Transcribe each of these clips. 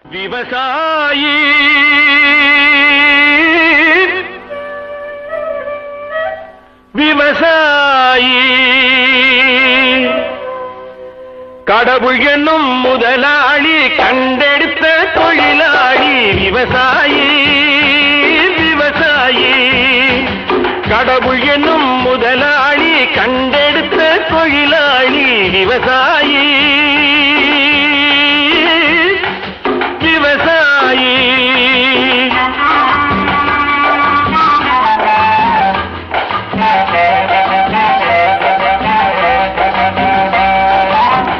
விவசாயி விவசாயி கடவுள் என்னும் முதலாளி கண்டெடுத்த தொழிலாளி விவசாயி விவசாயி கடவுள் என்னும் முதலாளி கண்டெடுத்த தொழிலாளி விவசாயி விவசாயி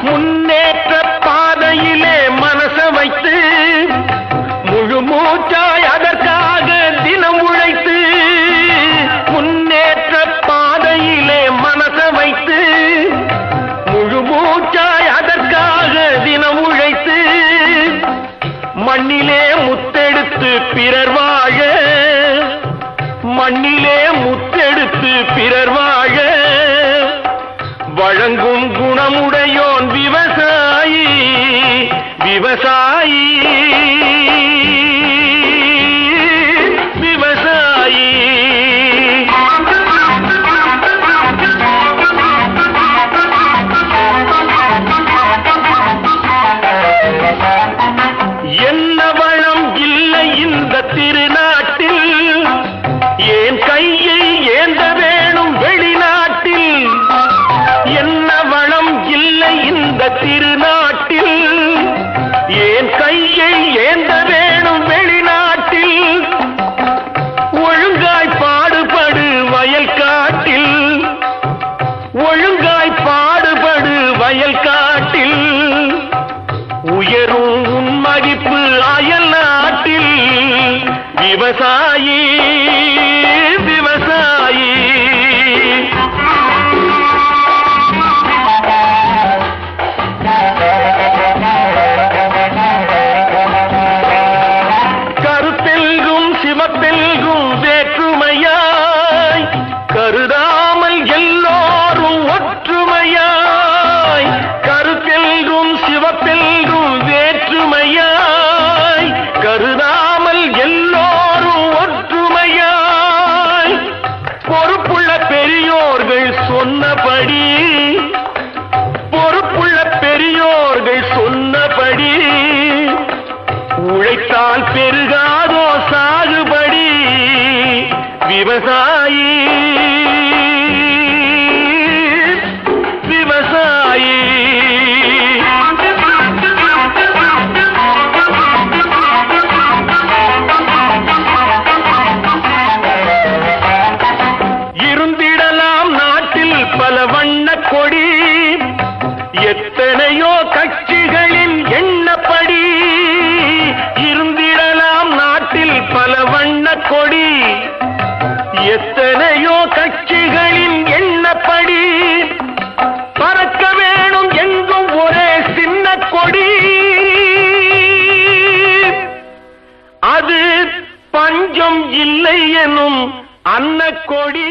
முன்னேற்ற பாதையிலே மனச வைத்து முழு மூச்சாய் அதற்காக தினம் உழைத்து முன்னேற்ற பாதையிலே மனச வைத்து முழு மூச்சாய் அதற்காக தினம் உழைத்து மண்ணிலே முத்தெடுத்து பிறர் வாழ மண்ணிலே முத்தெடுத்து பிறர் வாழ வழங்கும் குணமுடையோன் விவசாயி விவசாயி விவசாயி என்ன வளம் இல்லை இந்த திருநாட்டில் ஏன் கையை ஏந்த வேணும் வெளிநாட்டில் என்ன வளம் இல்லை இந்த திருநாட்டில் ஏன் கையை ஏந்த வேணும் வெளிநாட்டில் ஒழுங்காய் பாடுபடு வயல் காட்டில் ஒழுங்காய் பாடுபடு வயல் காட்டில் உயரும் உன் மதிப்பு அயல் நாட்டில் விவசாயி விவசாயி கருத்தெல்கும் சிவப்பெல்கும் வேற்றுமையாய் கருதாமல் எல்லோரும் ஒற்றுமையாய் கருத்தெல்கும் சிவப்பெல்கும் வேற்றுமையாய் கருதாமல் எல்லோரும் ஒற்றுமையாய் பொறுப்புள்ள பெரியோர்கள் சொன்னபடி பொறுப்புள்ள பெரியோர்கள் சொன்னபடி உழைத்தால் பெருகாதோ சாகுபடி விவசாயி விவசாயி இருந்திடலாம் நாட்டில் பல வண்ண கொடி எத்தனையோ கட்சிகளின் எண்ணப்படி இருந்திடலாம் நாட்டில் பல வண்ண கொடி எத்தனையோ கட்சிகளின் எண்ணப்படி பறக்க வேணும் எங்கும் ஒரே சின்ன கொடி அது பஞ்சம் இல்லை எனும் அன்னக்கொடி